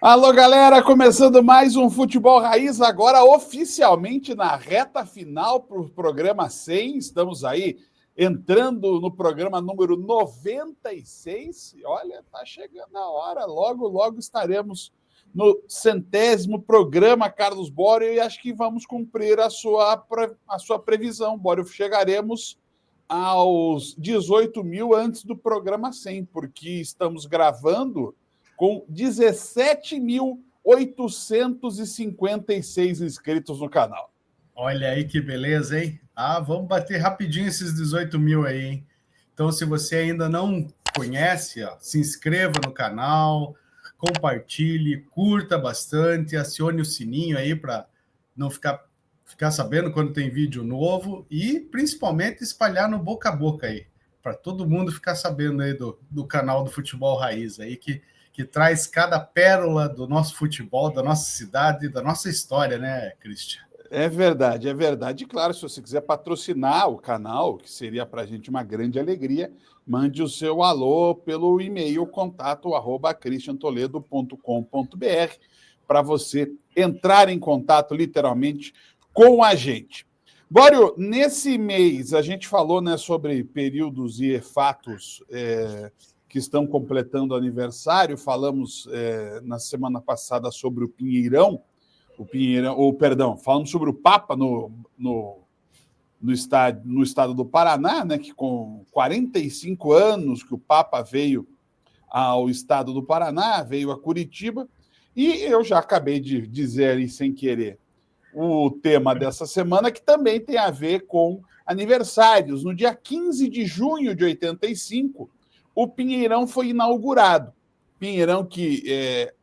Alô, galera, começando mais um Futebol Raiz, agora oficialmente na reta final para o programa 100. Estamos aí entrando no programa número 96. Olha, tá chegando a hora, logo estaremos no 100º programa, Carlos Borio, e acho que vamos cumprir a sua previsão, Borio. Chegaremos aos 18 mil antes do programa 100, porque estamos gravando com 17.856 inscritos no canal. Olha aí que beleza, hein? Vamos bater rapidinho esses 18 mil aí, hein? Então, se você ainda não conhece, se inscreva no canal, compartilhe, curta bastante, acione o sininho aí para não ficar sabendo quando tem vídeo novo e, principalmente, espalhar no boca a boca aí, para todo mundo ficar sabendo aí do canal do Futebol Raiz aí, que traz cada pérola do nosso futebol, da nossa cidade, da nossa história, né, Cristian? É verdade, é verdade. E claro, se você quiser patrocinar o canal, que seria para a gente uma grande alegria, mande o seu alô pelo e-mail contato@cristiantoledo.com.br para você entrar em contato literalmente com a gente. Bório, nesse mês a gente falou, né, sobre períodos e fatos que estão completando aniversário. Falamos na semana passada sobre o Pinheirão, falamos sobre o Papa no estado do Paraná, né, que com 45 anos que o Papa veio ao estado do Paraná, veio a Curitiba, e eu já acabei de dizer aí, sem querer, o tema dessa semana, que também tem a ver com aniversários. No dia 15 de junho de 85, o Pinheirão foi inaugurado. Pinheirão que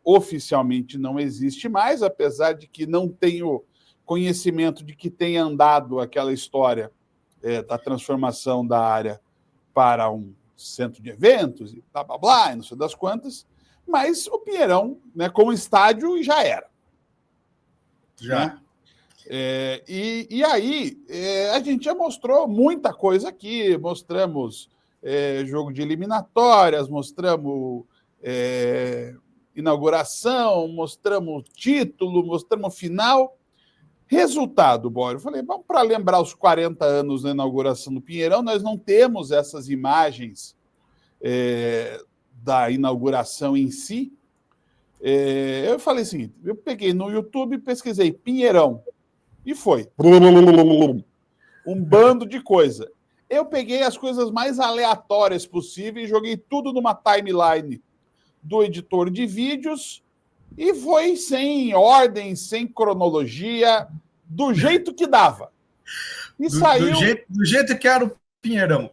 oficialmente não existe mais, apesar de que não tenho conhecimento de que tenha andado aquela história da transformação da área para um centro de eventos e blá, blá, blá, não sei das quantas, mas o Pinheirão, né, como estádio, já era. Já. Né? E aí, a gente já mostrou muita coisa aqui, mostramos jogo de eliminatórias, mostramos inauguração, mostramos título, mostramos final. Resultado, Bório, eu falei, vamos para lembrar os 40 anos da inauguração do Pinheirão, nós não temos essas imagens da inauguração em si. Eu falei o seguinte, eu peguei no YouTube e pesquisei Pinheirão, e foi. Um bando de coisa. Eu peguei as coisas mais aleatórias possíveis, joguei tudo numa timeline do editor de vídeos e foi sem ordem, sem cronologia, do jeito que dava. E saiu... Do jeito que era o Pinheirão.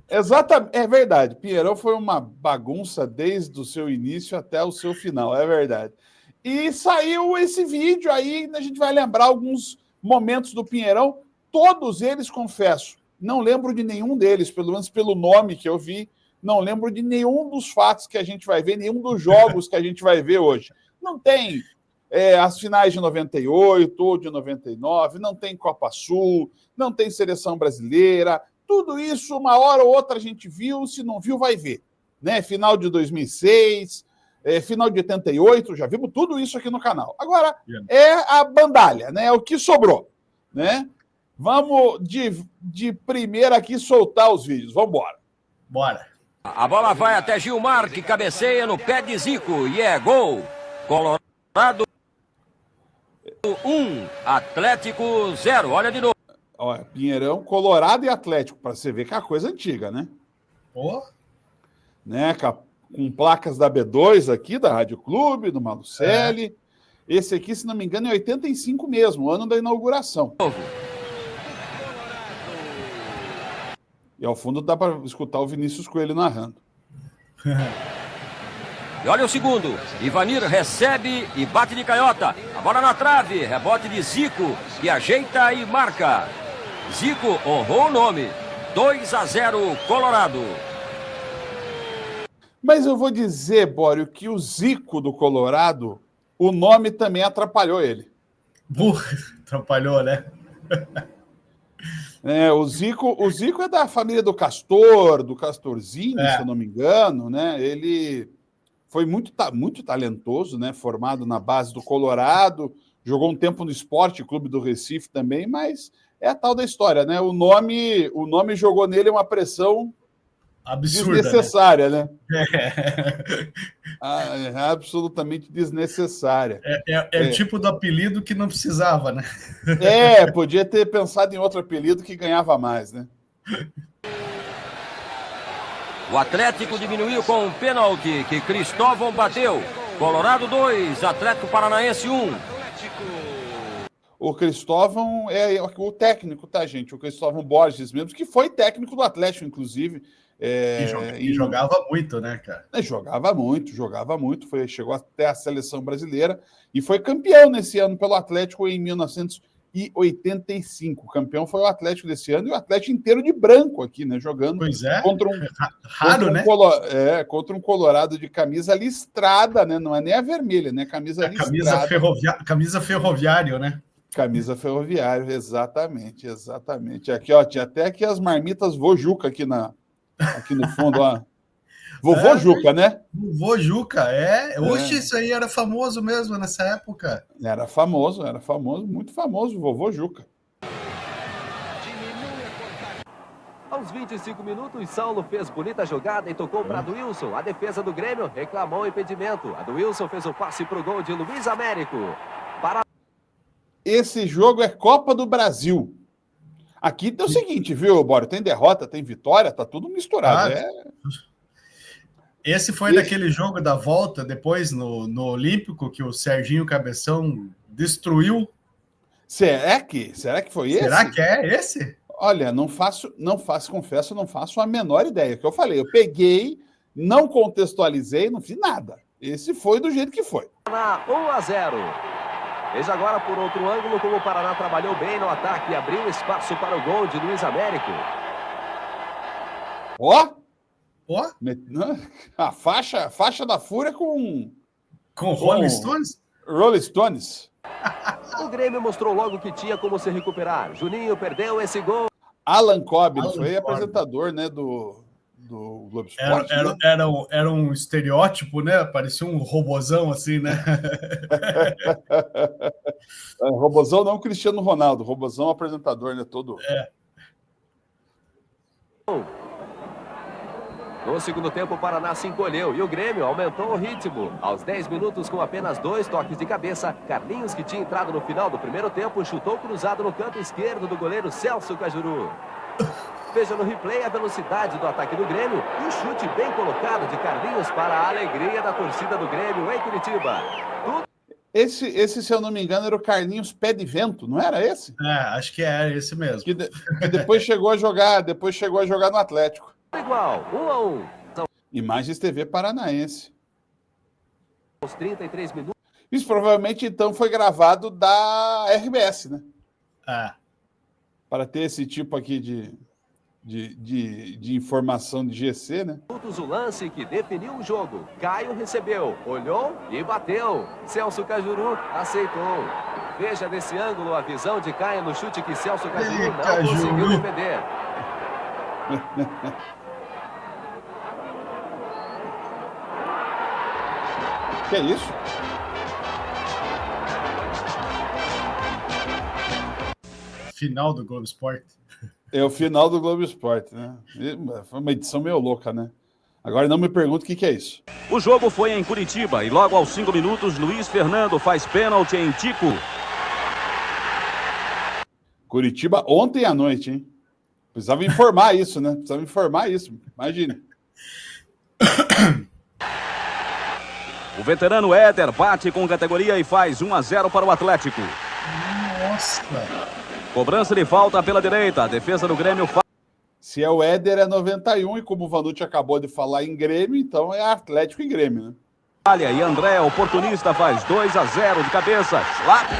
Exatamente, é verdade. Pinheirão foi uma bagunça desde o seu início até o seu final, é verdade. E saiu esse vídeo aí, a gente vai lembrar alguns momentos do Pinheirão, todos eles, confesso, não lembro de nenhum deles, pelo menos pelo nome que eu vi, não lembro de nenhum dos fatos que a gente vai ver, nenhum dos jogos que a gente vai ver hoje. Não tem as finais de 98 ou de 99, não tem Copa Sul, não tem Seleção Brasileira, tudo isso, uma hora ou outra a gente viu, se não viu, vai ver. Né? Final de 2006... final de 88, já vimos tudo isso aqui no canal. Agora, é a bandalha, né? É o que sobrou, né? Vamos de primeira aqui soltar os vídeos. Vamos embora. Bora. A bola vai até Gilmar, que cabeceia no pé de Zico, e é gol. Colorado 1, Atlético 0. Olha de novo. Olha, Pinheirão, Colorado e Atlético, para você ver que é a coisa antiga, né? Né, com placas da B2 aqui, da Rádio Clube, do Malucelli. Esse aqui, se não me engano, é 85 mesmo, ano da inauguração. E ao fundo dá para escutar o Vinícius Coelho narrando. E olha o segundo. Ivanir recebe e bate de canhota. A bola na trave, rebote de Zico, que ajeita e marca. Zico honrou o nome. 2-0 Colorado. Mas eu vou dizer, Bório, que o Zico do Colorado, o nome também atrapalhou ele. Atrapalhou, né? O Zico é da família do Castor, do Castorzinho, se eu não me engano, né? Ele foi muito talentoso, né? Formado na base do Colorado, jogou um tempo no Esporte Clube do Recife também, mas é a tal da história, né? O nome jogou nele uma pressão absurda, desnecessária, né? É. Absolutamente desnecessária. É o tipo do apelido que não precisava, né? Podia ter pensado em outro apelido que ganhava mais, né? O Atlético diminuiu com um pênalti que Cristóvão bateu. Colorado 2, Atlético Paranaense 1. O Cristóvão é o técnico, tá, gente? O Cristóvão Borges mesmo, que foi técnico do Atlético, inclusive. E jogava muito, né, cara? Jogava muito. Chegou até a seleção brasileira e foi campeão nesse ano pelo Atlético em 1985. O campeão foi o Atlético desse ano e o Atlético inteiro de branco aqui, né? Jogando contra contra um Colorado de camisa listrada, né? Não é nem a vermelha, né? Camisa listrada. Camisa ferroviário, né? Camisa ferroviário, exatamente. Aqui, ó, tinha até aqui as marmitas Vojuca aqui no fundo, ó. Vovô Juca, né? Vovô Juca, Oxe, isso aí era famoso mesmo nessa época. Era famoso, muito famoso, vovô Juca. Aos 25 minutos, Saulo fez bonita jogada e tocou para Adwilson. A defesa do Grêmio reclamou o impedimento. Adwilson fez o passe para o gol de Luiz Américo. Esse jogo é Copa do Brasil. Aqui tem o seguinte, viu, Bora? Tem derrota, tem vitória, tá tudo misturado. Esse foi daquele jogo da volta, depois no Olímpico, que o Serginho Cabeção destruiu. Será que foi esse? Será que é esse? Olha, confesso, não faço a menor ideia. Que eu falei, eu peguei, não contextualizei, não fiz nada. Esse foi do jeito que foi. 1-0. Veja agora por outro ângulo como o Paraná trabalhou bem no ataque e abriu espaço para o gol de Luiz Américo. Ó! A faixa da Fúria com Rolling Stones? Rolling Stones. O Grêmio mostrou logo que tinha como se recuperar. Juninho perdeu esse gol. Alan Cobb foi apresentador, né, do Globo Esporte. Era um estereótipo, né? Parecia um robozão assim, né? Robozão não Cristiano Ronaldo, robozão apresentador, né? Todo. No segundo tempo, o Paraná se encolheu e o Grêmio aumentou o ritmo. Aos 10 minutos, com apenas 2 toques de cabeça, Carlinhos, que tinha entrado no final do primeiro tempo, chutou cruzado no canto esquerdo do goleiro Celso Cajuru. Veja no replay a velocidade do ataque do Grêmio e o chute bem colocado de Carlinhos para a alegria da torcida do Grêmio em Curitiba. Esse, se eu não me engano, era o Carlinhos Pé de Vento, não era esse? Acho que era esse mesmo. Que depois chegou a jogar no Atlético. Igual, 1-1. Imagens TV Paranaense. Aos 33 minutos. Isso provavelmente, então, foi gravado da RBS, né? Para ter esse tipo aqui de informação de GC, né? O lance que definiu o jogo. Caio recebeu, olhou e bateu. Celso Cajuru aceitou. Veja desse ângulo a visão de Caio no chute que Celso Cajuru não conseguiu defender. Que é isso? Final do Globo Esporte. É o final do Globo Esporte, né? Foi uma edição meio louca, né? Agora não me pergunte o que é isso. O jogo foi em Curitiba e logo aos 5 minutos, Luiz Fernando faz pênalti em Tico. Curitiba ontem à noite, hein? Precisava informar isso, né? Imagine. O veterano Éder bate com categoria e faz 1-0 para o Atlético. Nossa! Cobrança de falta pela direita. A defesa do Grêmio faz. Se é o Éder, é 91. E como o Vanucci acabou de falar em Grêmio, então é Atlético e Grêmio, né? Olha, e André, oportunista, faz 2-0 de cabeça. Schlapp.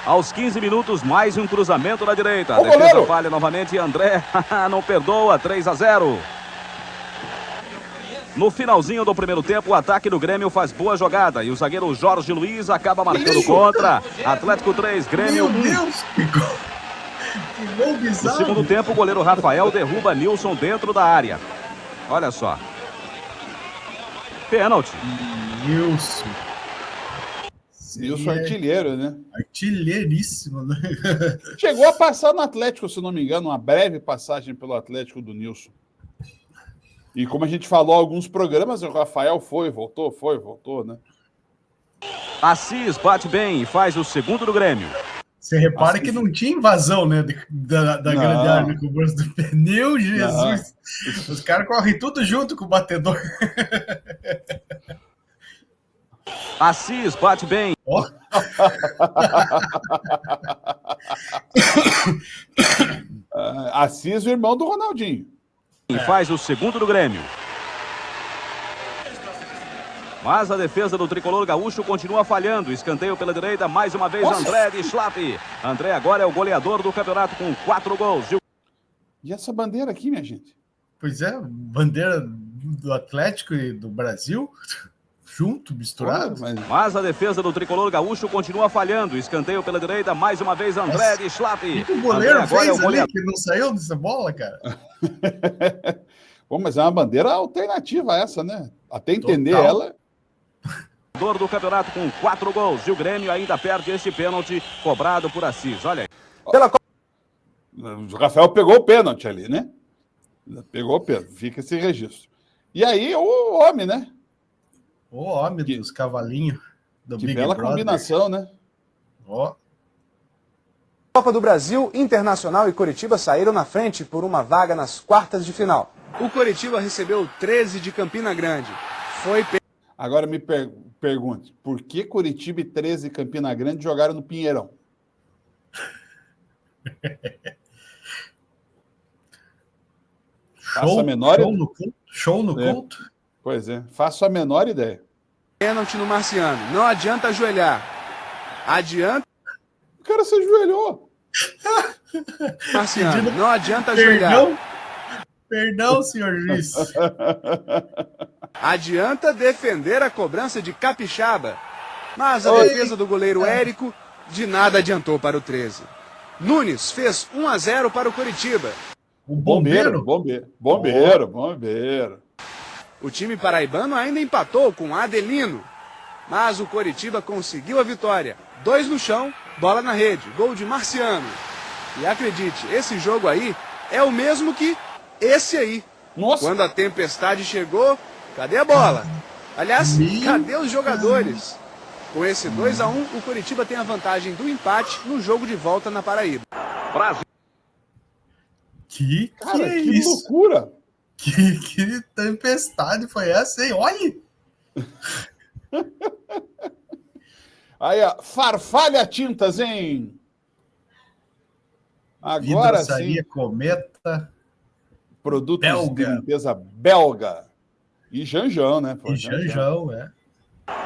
Aos 15 minutos, mais um cruzamento na direita. A defesa goleiro falha novamente e André não perdoa. 3-0. No finalzinho do primeiro tempo, o ataque do Grêmio faz boa jogada e o zagueiro Jorge Luiz acaba marcando contra. Atlético 3, Grêmio 1. Meu Deus, que gol bizarro. No segundo tempo, o goleiro Rafael derruba Nilson dentro da área. Olha só. pênalti. Nilson. Nilson artilheiro, né? Artilheiríssimo, né? Chegou a passar no Atlético, se não me engano, uma breve passagem pelo Atlético do Nilson. E como a gente falou em alguns programas, o Rafael voltou, né? Assis bate bem e faz o segundo do Grêmio. Você repara que não tinha invasão, né, da grande área de cobrança do pneu, Jesus. Não. Os caras correm tudo junto com o batedor. Assis bate bem. Oh. Assis, o irmão do Ronaldinho. E faz o segundo do Grêmio. Mas a defesa do tricolor gaúcho continua falhando. Escanteio pela direita, mais uma vez. Nossa. André de Schlapp. André agora é o goleador do campeonato com 4 gols. E essa bandeira aqui, minha gente? Pois é, bandeira do Atlético e do Brasil, junto, misturado. Mas a defesa do tricolor gaúcho continua falhando. Escanteio pela direita, mais uma vez. André de Schlapp. O que o goleiro André fez agora é o que não saiu dessa bola, cara? Bom, mas é uma bandeira alternativa essa, né? Até entender ela... do campeonato com 4 gols. E o Grêmio ainda perde este pênalti cobrado por Assis. Olha aí. O Rafael pegou o pênalti ali, né? Pegou o pênalti. Fica esse registro. E aí o homem, né? O homem dos cavalinhos do Big bela Brother. Combinação, né? Ó. Copa do Brasil, Internacional e Coritiba saíram na frente por uma vaga nas quartas de final. O Coritiba recebeu o 13 de Campina Grande. Agora me pergunte, por que Coritiba e 13 Campina Grande jogaram no Pinheirão? Show no culto? Pois é, faço a menor ideia. Pênalti no Marciano. Não adianta ajoelhar. Adianta. O cara se ajoelhou. Marciano, não adianta ajoelhar. Perdão, senhor juiz. Adianta defender a cobrança de Capixaba. Mas a defesa do goleiro Érico de nada adiantou para o 13. Nunes fez 1-0 para o Coritiba. O bombeiro. O time paraibano ainda empatou com Adelino. Mas o Coritiba conseguiu a vitória. 2 no chão, bola na rede. Gol de Marciano. E acredite, esse jogo aí é o mesmo que esse aí. Nossa. Quando a tempestade chegou, cadê a bola? Aliás, cadê os jogadores? Com esse 2-1, o Coritiba tem a vantagem do empate no jogo de volta na Paraíba. Brasil. Que loucura! Que tempestade foi essa, hein? Olha! Aí, ó, Farfalha Tintas, hein? Agora sim. Cometa. Produtos de limpeza belga. E Janjão, né? E Janjão, é.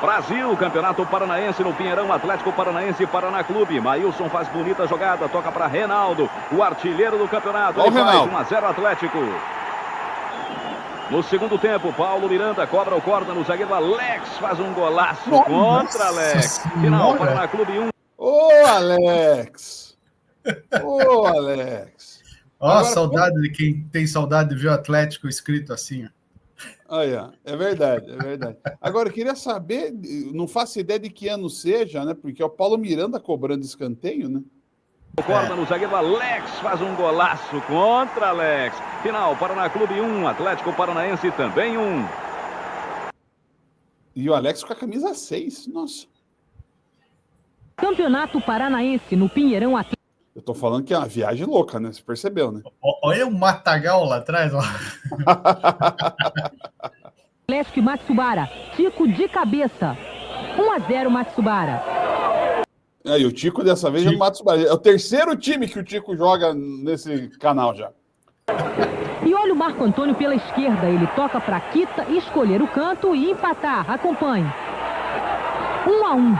Brasil, Campeonato Paranaense no Pinheirão, Atlético Paranaense e Paraná Clube. Maílson faz bonita jogada, toca para Reinaldo, o artilheiro do campeonato. Aí faz 1-0 Atlético. No segundo tempo, Paulo Miranda cobra o corda no zagueiro Alex, faz um golaço contra Alex. Final, Paraná Clube 1. Ô, Alex! Ô, Alex! Ó, saudade de quem tem saudade de ver o Atlético escrito assim, ó. Aí, ó, é verdade. Agora, eu queria saber, não faço ideia de que ano seja, né? Porque é o Paulo Miranda cobrando escanteio, né? Corda no zagueiro Alex, faz um golaço contra Alex. Final, Paraná Clube 1, Atlético Paranaense também 1. E o Alex com a camisa 6, nossa. Campeonato Paranaense no Pinheirão Atlético. Eu tô falando que é uma viagem louca, né? Você percebeu, né? Olha o Matagal lá atrás, ó. Atlético e Matsubara. Tico de cabeça. 1-0 Matsubara. E o Tico dessa vez é o Matsubara. É o terceiro time que o Tico joga nesse canal já. E olha o Marco Antônio pela esquerda. Ele toca para Kita escolher o canto e empatar. Acompanhe. 1-1.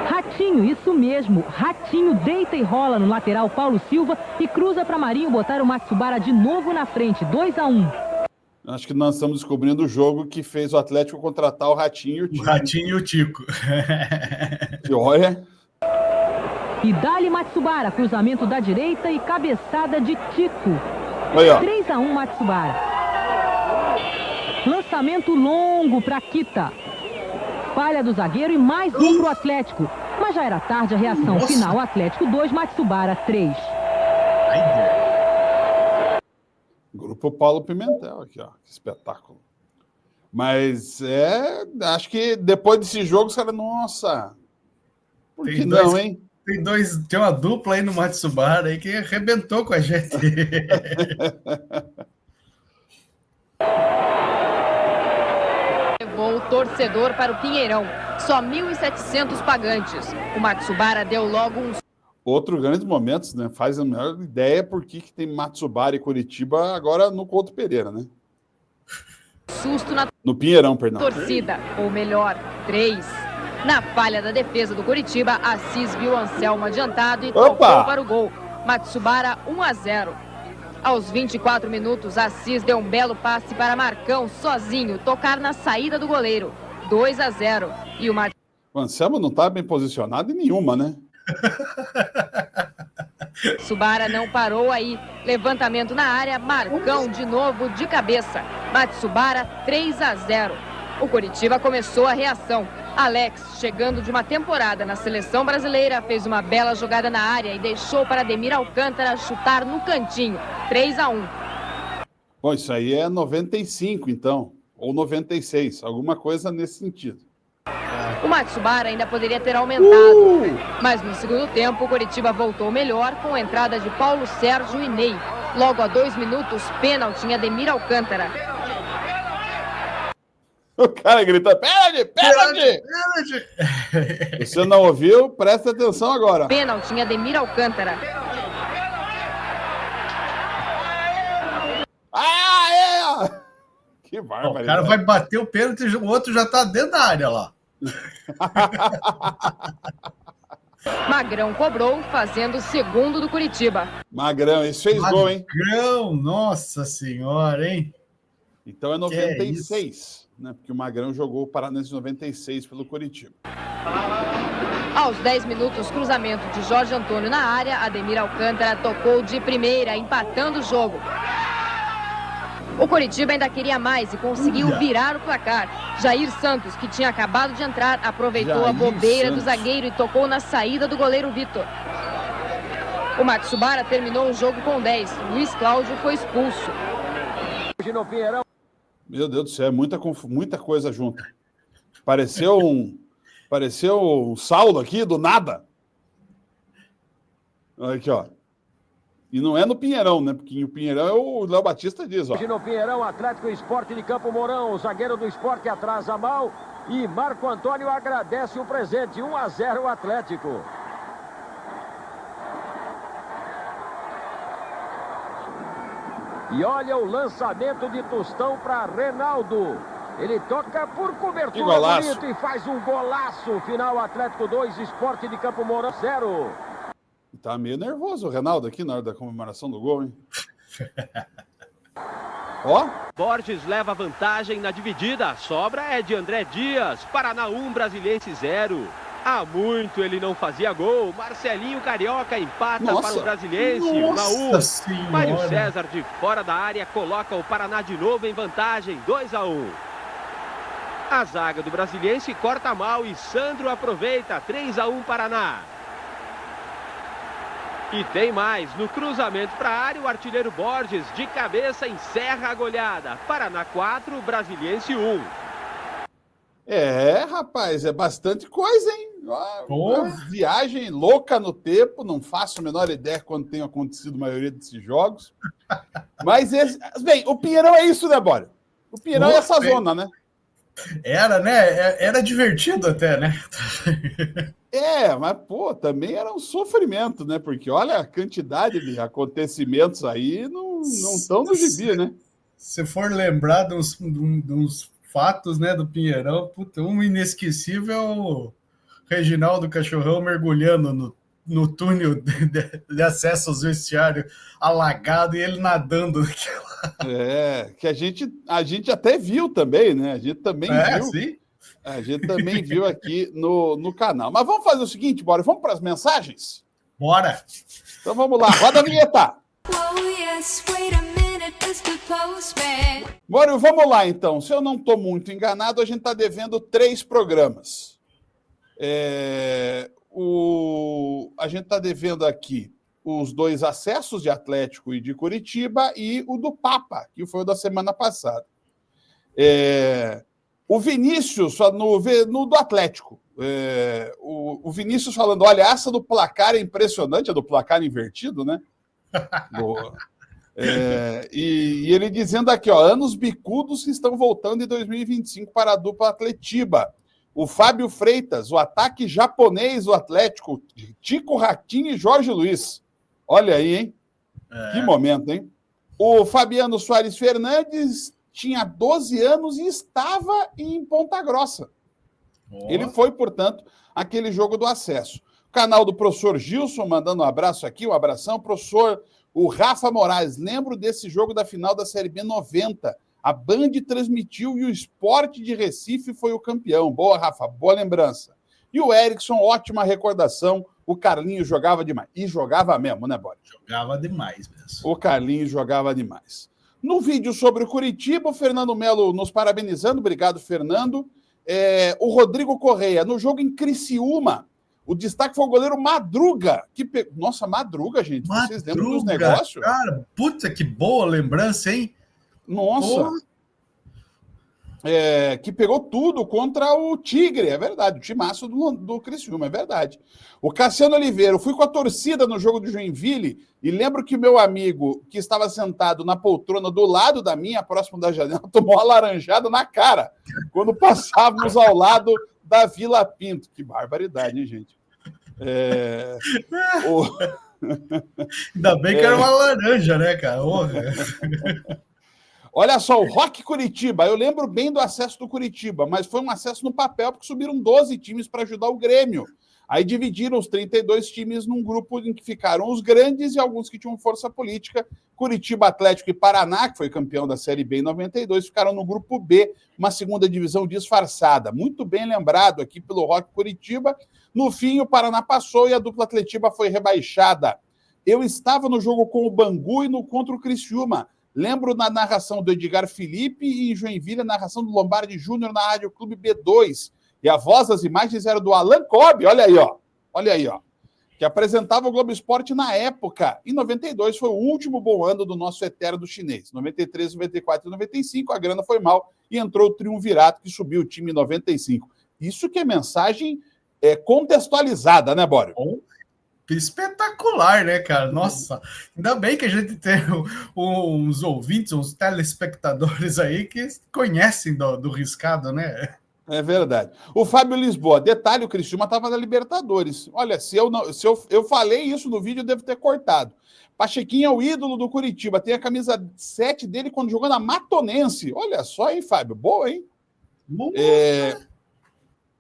Ratinho, isso mesmo. Ratinho deita e rola no lateral Paulo Silva e cruza para Marinho botar o Matsubara de novo na frente. 2-1. Acho que nós estamos descobrindo o jogo que fez o Atlético contratar o Ratinho e o Tico. O Ratinho e o Tico. E olha. E dá-lhe Matsubara, cruzamento da direita e cabeçada de Tico. 3-1 Matsubara. Lançamento longo para Kita. Falha do zagueiro e mais um para o Atlético. Mas já era tarde, a reação final. Atlético 2, Matsubara 3. Grupo Paulo Pimentel aqui, ó. Que espetáculo. Mas acho que depois desse jogo, os caras, nossa, por que não, hein? Tem uma dupla aí no Matsubara aí que arrebentou com a gente. Levou o torcedor para o Pinheirão. Só 1.700 pagantes. O Matsubara deu logo um... Outro grandes momentos, né? Faz a melhor ideia por que tem Matsubara e Curitiba agora no Couto Pereira, né? Susto na no Pinheirão, perdão. Torcida, ou melhor, 3. Na falha da defesa do Curitiba, Assis viu Anselmo adiantado e tocou para o gol. Matsubara 1-0. Aos 24 minutos, Assis deu um belo passe para Marcão, sozinho, tocar na saída do goleiro. 2-0. E o Anselmo não está bem posicionado em nenhuma, né? Matsubara não parou aí. Levantamento na área, Marcão de novo de cabeça. Matsubara 3-0. O Curitiba começou a reação. Alex, chegando de uma temporada na seleção brasileira, fez uma bela jogada na área e deixou para Ademir Alcântara chutar no cantinho. 3-1. Bom, isso aí é 95, então. Ou 96, alguma coisa nesse sentido. O Matsubara ainda poderia ter aumentado, mas no segundo tempo o Curitiba voltou melhor com a entrada de Paulo Sérgio e Ney. Logo a 2 minutos, pênalti em Ademir Alcântara. O cara grita, pênalti! Você não ouviu? Presta atenção agora. Pênalti em Ademir Alcântara. Que bárbaro. O cara vai bater o pênalti e o outro já tá dentro da área lá. Magrão cobrou, fazendo o segundo do Curitiba. Magrão, isso fez gol, hein? Magrão, nossa senhora, hein? Então é 96, né? Porque o Magrão jogou o Paranense 96 pelo Curitiba. Aos 10 minutos, cruzamento de Jorge Antônio na área, Ademir Alcântara tocou de primeira, empatando o jogo. O Curitiba ainda queria mais e conseguiu virar o placar. Jair Santos, que tinha acabado de entrar, aproveitou a bobeira do zagueiro e tocou na saída do goleiro Vitor. O Matsubara terminou o jogo com 10. Luiz Cláudio foi expulso. Meu Deus do céu, é muita coisa junta. Pareceu um Saulo aqui, do nada. Olha aqui, ó. E não é no Pinheirão, né? Porque o Pinheirão, o Léo Batista diz, ó. No Pinheirão, Atlético Esporte de Campo Mourão. O zagueiro do Esporte atrasa mal. E Marco Antônio agradece o presente. 1-0 o Atlético. E olha o lançamento de Tostão para Reinaldo. Ele toca por cobertura bonito e faz um golaço. Final Atlético 2, Esporte de Campo Mourão 0. Tá meio nervoso o Reinaldo aqui na hora da comemoração do gol, hein? Ó. Borges leva vantagem na dividida. A sobra é de André Dias. Paraná 1, Brasiliense 0. Há muito ele não fazia gol. Marcelinho Carioca empata para o Brasiliense. 1-1. Mário César de fora da área coloca o Paraná de novo em vantagem. 2-1. A zaga do Brasiliense corta mal e Sandro aproveita. 3-1 Paraná. E tem mais, no cruzamento para a área, o artilheiro Borges, de cabeça, encerra a goleada. Paraná 4, Brasiliense 1. Rapaz, é bastante coisa, hein? Uma viagem louca no tempo, não faço a menor ideia quando tem acontecido a maioria desses jogos. Mas, bem, o Pinheirão é isso, né, Bório? O Pinheirão é essa zona, né? Era, né? Era divertido até, né? Mas, também era um sofrimento, né? Porque olha a quantidade de acontecimentos aí, não estão no gibi, né? Se for lembrar de uns fatos, né, do Pinheirão, um inesquecível, Reginaldo Cachorrão mergulhando no túnel de acesso aos vestiários, alagado, e ele nadando naquela... que a gente até viu também, né? A gente também viu. Sim. A gente também viu aqui no canal. Mas vamos fazer o seguinte, bora, vamos para as mensagens? Bora! Então vamos lá, roda a vinheta! Oh, yes, wait a minute. Mário, vamos lá então. Se eu não estou muito enganado, a gente está devendo 3 programas. A gente está devendo aqui os 2 acessos de Atlético e de Curitiba e o do Papa, que foi o da semana passada. O Vinícius, no do Atlético, o Vinícius falando, olha, essa do placar é impressionante, a do placar invertido, né? E ele dizendo aqui, ó, anos bicudos que estão voltando em 2025 para a dupla Atletiba. O Fábio Freitas, o ataque japonês do Atlético, Tico Ratinho e Jorge Luiz. Olha aí, hein? Que momento, hein? O Fabiano Soares Fernandes tinha 12 anos e estava em Ponta Grossa. Ele foi, portanto, aquele jogo do acesso. O canal do professor Gilson, mandando um abraço aqui, um abração. Professor, o Rafa Moraes, lembro desse jogo da final da Série B 90. A Band transmitiu e o Sport de Recife foi o campeão. Boa, Rafa, boa lembrança. E o Erickson, ótima recordação. O Carlinhos jogava demais. E jogava mesmo, né, Boris? Jogava demais mesmo. O Carlinhos jogava demais. No vídeo sobre o Curitiba, o Fernando Melo nos parabenizando. Obrigado, Fernando. O Rodrigo Correia, no jogo em Criciúma, o destaque foi o goleiro Madruga. Nossa, Madruga, gente. Madruga, vocês lembram dos negócios? Cara, puta que boa lembrança, hein? Nossa. Que pegou tudo contra o Tigre, é verdade. O timaço do Criciúma, é verdade. O Cassiano Oliveira, eu fui com a torcida no jogo de Joinville e lembro que o meu amigo, que estava sentado na poltrona do lado da minha, próximo da janela, tomou uma laranjada na cara quando passávamos ao lado da Vila Pinto. Que barbaridade, hein, gente? Ainda bem que era uma laranja, né, cara? Olha só, o Rock Curitiba. Eu lembro bem do acesso do Curitiba, mas foi um acesso no papel, porque subiram 12 times para ajudar o Grêmio. Aí dividiram os 32 times num grupo em que ficaram os grandes e alguns que tinham força política. Curitiba, Atlético e Paraná, que foi campeão da Série B em 92, ficaram no grupo B, uma segunda divisão disfarçada. Muito bem lembrado aqui pelo Rock Curitiba. No fim, o Paraná passou e a dupla Atletiba foi rebaixada. Eu estava no jogo com o Bangu e contra o Criciúma. Lembro na narração do Edgar Felipe e em Joinville a narração do Lombardi Júnior na Rádio Clube B2. E a voz das imagens era do Alan Cobb, olha aí, ó, que apresentava o Globo Esporte na época. Em 92 foi o último bom ano do nosso eterno chinês. 93, 94 e 95 a grana foi mal e entrou o Triunvirato que subiu o time em 95. Isso que é mensagem contextualizada, né, Bório? Espetacular, né, cara? Nossa, ainda bem que a gente tem uns ouvintes, uns telespectadores aí que conhecem do riscado, né? É verdade. O Fábio Lisboa, detalhe, o Criciúma estava na Libertadores. Olha, se eu falei isso no vídeo, eu devo ter cortado. Pachequinho é o ídolo do Curitiba, tem a camisa 7 dele quando jogou na Matonense. Olha só, hein, Fábio? Boa, hein?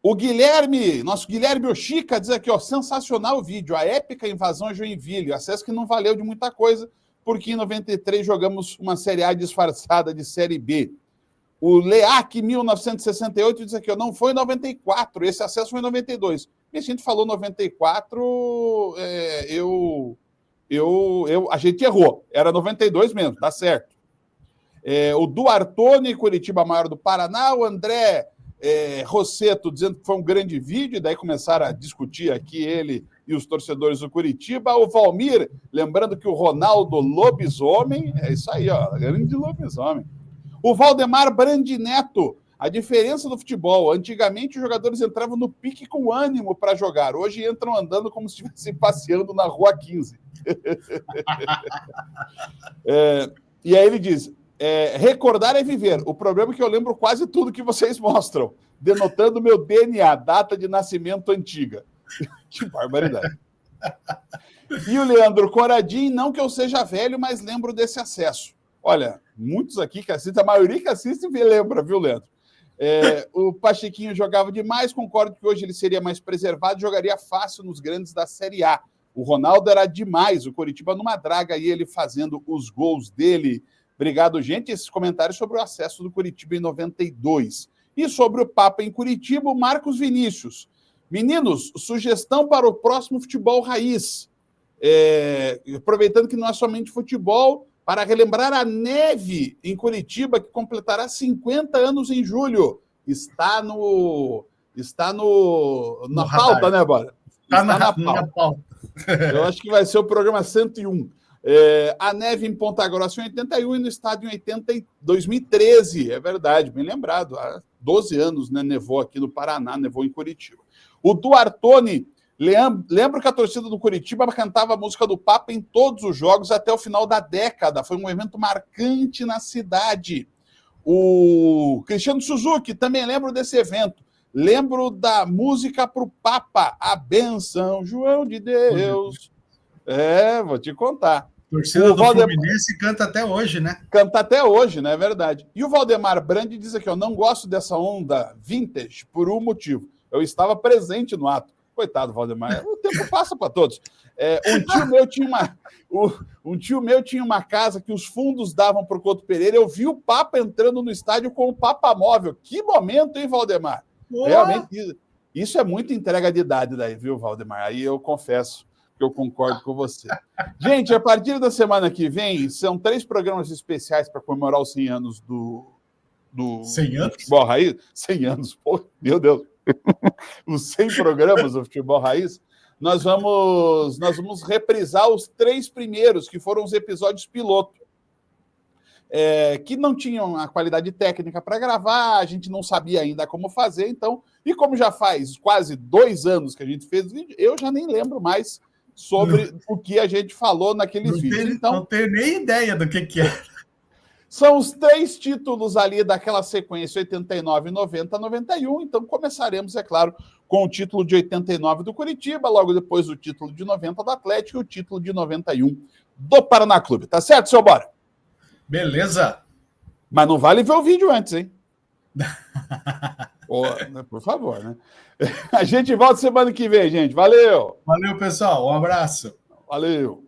O Guilherme, nosso Guilherme Oxica, diz aqui, ó, sensacional o vídeo, a épica invasão a Joinville, acesso que não valeu de muita coisa, porque em 93 jogamos uma Série A disfarçada de Série B. O Leac, 1968, diz aqui, ó, não foi em 94, esse acesso foi em 92. E a gente falou 94, a gente errou, era 92 mesmo, tá certo. O Duartone, Curitiba Maior do Paraná, o André Rosseto dizendo que foi um grande vídeo, e daí começaram a discutir aqui ele e os torcedores do Curitiba. O Valmir, lembrando que o Ronaldo Lobisomem, é isso aí, ó, grande lobisomem. O Valdemar Brandineto, a diferença do futebol, antigamente os jogadores entravam no pique com ânimo para jogar, hoje entram andando como se estivessem passeando na Rua 15. E aí ele diz... recordar é viver. O problema é que eu lembro quase tudo que vocês mostram, denotando meu DNA, data de nascimento antiga. Que barbaridade. E o Leandro Coradim, não que eu seja velho, mas lembro desse acesso. Olha, muitos aqui que assistem, a maioria que assiste lembra, viu, Leandro? O Pachequinho jogava demais, concordo que hoje ele seria mais preservado, jogaria fácil nos grandes da Série A. O Ronaldo era demais, o Coritiba numa draga e ele fazendo os gols dele. Obrigado, gente. Esses comentários sobre o acesso do Curitiba em 92. E sobre o Papa em Curitiba, o Marcos Vinícius. Meninos, sugestão para o próximo futebol raiz. Aproveitando que não é somente futebol, para relembrar a neve em Curitiba, que completará 50 anos em julho. Está na pauta, né, Bora? Está na pauta. Eu acho que vai ser o programa 101. A neve em Ponta Grossa em 81 e no estádio em 2013. É verdade, bem lembrado. Há 12 anos, né, nevou aqui no Paraná, nevou em Curitiba. O Duartoni, lembro que a torcida do Curitiba cantava a música do Papa em todos os jogos até o final da década. Foi um evento marcante na cidade. O Cristiano Suzuki, também lembro desse evento. Lembro da música para o Papa, a benção, João de Deus. Vou te contar. Torcida do Fluminense canta até hoje, né? Canta até hoje, né? É verdade. E o Valdemar Brandi diz aqui, eu não gosto dessa onda vintage por um motivo. Eu estava presente no ato. Coitado, Valdemar. O tempo passa para todos. Um tio meu tinha uma casa que os fundos davam para o Couto Pereira. Eu vi o Papa entrando no estádio com o Papa móvel. Que momento, hein, Valdemar? Realmente, isso é muita entrega de idade daí, viu, Valdemar? Aí eu confesso que eu concordo com você. Gente, a partir da semana que vem, são 3 programas especiais para comemorar os 100 anos do 100 anos? Futebol Raiz. 100 anos, pô, meu Deus. Os 100 programas do Futebol Raiz. Nós vamos reprisar os 3 primeiros, que foram os episódios piloto. Que não tinham a qualidade técnica para gravar, a gente não sabia ainda como fazer, então, e como já faz quase 2 anos que a gente fez o vídeo, eu já nem lembro mais sobre o que a gente falou naqueles vídeos. Então, não tenho nem ideia do que é. São os 3 títulos ali daquela sequência 89, 90, 91, então começaremos, é claro, com o título de 89 do Curitiba, logo depois o título de 90 do Atlético e o título de 91 do Paraná Clube. Tá certo, seu Bora? Beleza. Mas não vale ver o vídeo antes, hein? Por favor, né? A gente volta semana que vem, gente. Valeu! Valeu, pessoal. Um abraço. Valeu!